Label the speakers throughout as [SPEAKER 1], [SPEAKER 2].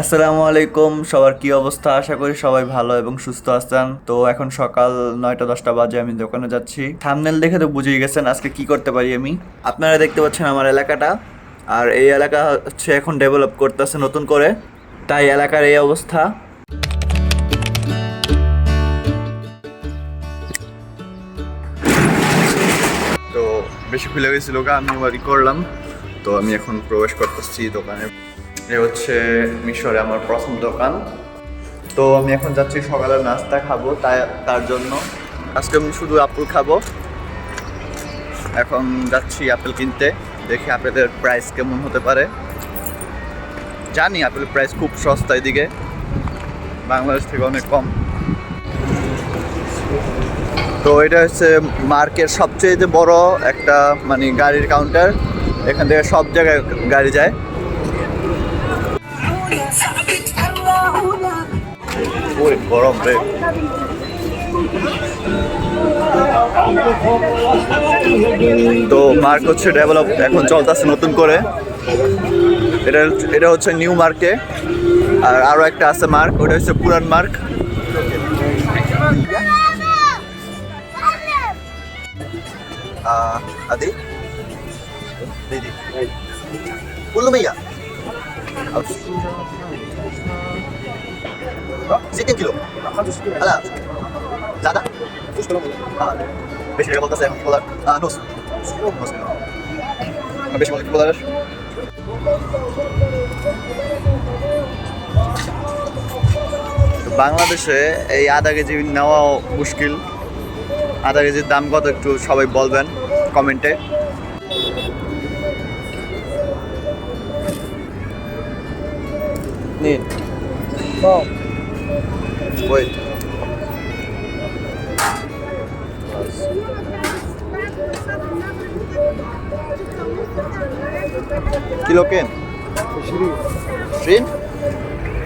[SPEAKER 1] আসসালামু আলাইকুম, সবার কি অবস্থা? আশা করি সবাই ভালো এবং সুস্থ আছেন। তো এখন সকাল 9টা 10টা বাজে, আমি দোকানে যাচ্ছি। থাম্বনেল দেখে তো বুঝেই গেছেন আজকে কি করতে পারি আমি। আপনারা দেখতে পাচ্ছেন আমার এলাকাটা, আর এই এলাকা হচ্ছে এখন ডেভেলপ করতেছে নতুন করে, তাই এলাকার এই অবস্থা। তো বেশি খুলে গেছিল গা, আমি বাড়ি করলাম। তো আমি এখন প্রবেশ করতেছি দোকানে। এ হচ্ছে মিশরে আমার প্রথম দোকান। তো আমি এখন যাচ্ছি সকালের নাস্তা খাবো, তাই তার জন্য আজকে আমি শুধু আপেল খাবো। এখন যাচ্ছি আপেল কিনতে, দেখি আপেলের প্রাইস কেমন হতে পারে। জানি আপেলের প্রাইস খুব সস্তা এদিকে, বাংলাদেশ থেকে অনেক কম। তো এটা হচ্ছে মার্কের সবচেয়ে যে বড় একটা মানে গাড়ির কাউন্টার, এখান থেকে সব জায়গায় গাড়ি যায়। ওই গরম রে। তো মার্ক হচ্ছে ডেভেলপ এখন চলতেছে নতুন করে। এটা এটা হচ্ছে নিউ মার্কে, আর আরো একটা আছে মার্ক, ওটা হচ্ছে পুরান মার্ক। আদি দিদি বললো ভাইয়া 60 কিলো আলা দাদা বেশি টাকা বলতেছে এখন কি বলার নোস বেশি বলে কি বলার। বাংলাদেশে এই আধা কেজি নেওয়াও মুশকিল। আধা কেজির দাম কত একটু সবাই বলবেন কমেন্টে। নিন ওই কিলো কেন 20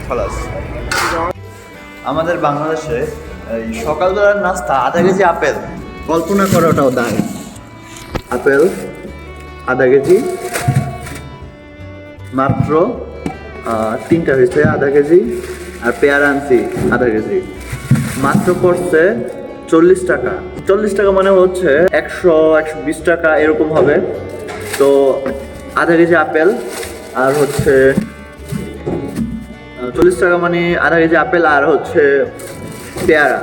[SPEAKER 1] খালাস। আমাদের বাংলাদেশে এই সকালবেলার নাস্তা আধা কেজি আপেল, কল্পনা করাটাও দায়। আপেল আধা কেজি মাত্র, তিনটা হয়েছে আধা কেজি, আর পেয়ারা আনছি আধা কেজি, মাত্র পড়ছে 40 টাকা। 40 টাকা মানে হচ্ছে 100-120 টাকা এরকম হবে। তো আধা কেজি আপেল আর হচ্ছে 40 টাকা, মানে আধা কেজি আপেল আর হচ্ছে পেয়ারা।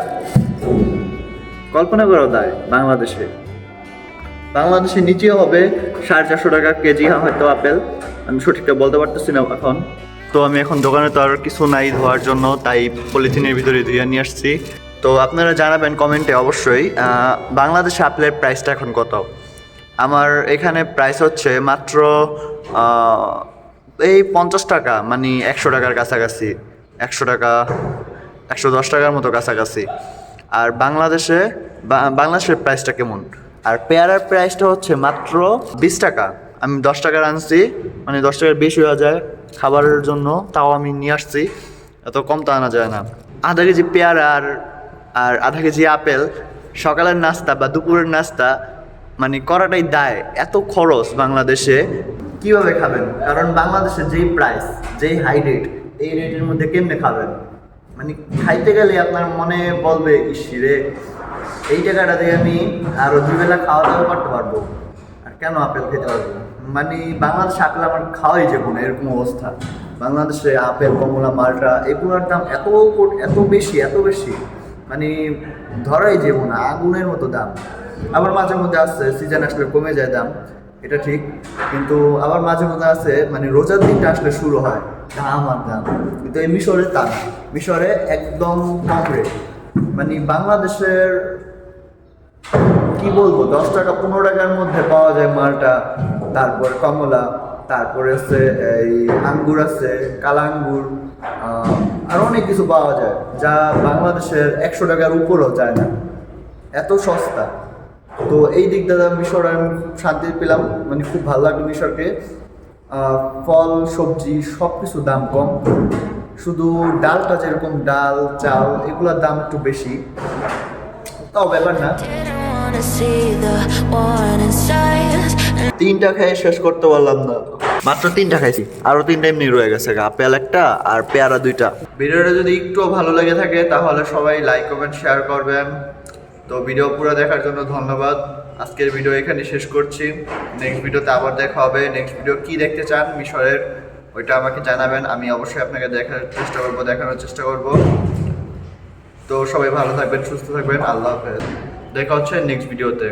[SPEAKER 1] কল্পনা করা যায় বাংলাদেশে নিচেও হবে 450 টাকা কেজি হয়তো আপেল, আমি সঠিকটা বলতে পারতেছি না এখন। তো আমি এখন দোকানে তো আর কিছু নাই ধোয়ার জন্য, তাই পলিথিনের ভিতরে ধুয়ে নিয়ে আসছি। তো আপনারা জানাবেন কমেন্টে অবশ্যই বাংলাদেশে আপেলের প্রাইসটা এখন কত। আমার এখানে প্রাইস হচ্ছে মাত্র এই 50 টাকা, মানে 100 টাকার কাছাকাছি, 100 টাকা 110 টাকার মতো কাছাকাছি। আর বাংলাদেশের প্রাইসটা কেমন? আর পেয়ারার প্রাইসটা হচ্ছে মাত্র 20 টাকা। আমি 10 টাকার আনছি, মানে 10 টাকার বেশি হয়ে যায় খাবারের জন্য, তাও আমি নিয়ে আসছি, এত কম তো আনা যায় না। আধা কেজি পেয়ারা আর আধা কেজি আপেল সকালের নাস্তা বা দুপুরের নাস্তা মানে করাটাই দায়। এত খরচ বাংলাদেশে, কিভাবে খাবেন? কারণ বাংলাদেশে যেই প্রাইস, যেই হাই রেট, এই রেটের মধ্যে কেমনে খাবেন? মানে খাইতে গেলে আপনার মনে বলবে ইসিরে এই টাকাটা দিয়ে আমি আরো 2 বেলা খাওয়া দাওয়া করতে পারবো, আর কেন আপেল খেতে পারবো? মানে বাংলাদেশে আপেল আমার খাওয়াই যাবো না, এরকম অবস্থা। বাংলাদেশে আপেল, কমলা, মালটা এগুলোর দাম এত বেশি, মানে ধরাই যাবো না, আগুনের মতো দাম। আবার মাঝে মধ্যে আসছে সিজন আসলে কমে যায় দাম, এটা ঠিক। কিন্তু আবার মাঝে মধ্যে আছে মানে রোজার দিনটা আসলে শুরু হয় দাম আর দাম। কিন্তু এই মিশরে তা না, মিশরে একদম কম রেট। মানে বাংলাদেশের কি বলবো, 10 টাকা 15 টাকার মধ্যে পাওয়া যায় মালটা, তারপর কমলা, তারপরে আছে এই আঙ্গুর আছে, কালা আঙ্গুর, আর অনেক কিছু পাওয়া যায় যা বাংলাদেশের 100 টাকার উপরেও যায় না, এত সস্তা। তো এই দিক দিয়ে মিশর আমি শান্তি পেলাম, মানে খুব ভালো লাগলো মিশরকে। ফল সবজি সব কিছু দাম কম, শুধু ডালটা যেরকম ডাল চাল এগুলোর দাম একটু বেশি, তাও ব্যাপার না। 3টা খেয়ে শেষ করতে পারলাম না। মাত্র 3টা খাইছি, আরো 3টা এমনি রয়ে গেছে, আপেল একটা আর পেয়ারা 2টা। ভিডিওটা যদি একটু ভালো লেগে থাকে তাহলে সবাই লাইক কমেন্ট শেয়ার করবেন। তো ভিডিও পুরো দেখার জন্য ধন্যবাদ। আজকের ভিডিও এখানে শেষ করছি। নেক্সট ভিডিওতে আবার দেখা হবে। নেক্সট ভিডিও কি দেখতে চান মিশরের, ওইটা আমাকে জানাবেন, আমি অবশ্যই আপনাকে দেখানোর চেষ্টা করব। তো সবাই ভালো থাকবেন, সুস্থ থাকবেন, আল্লাহ হাফেজ। দেখা হচ্ছে নেক্সট ভিডিওতে।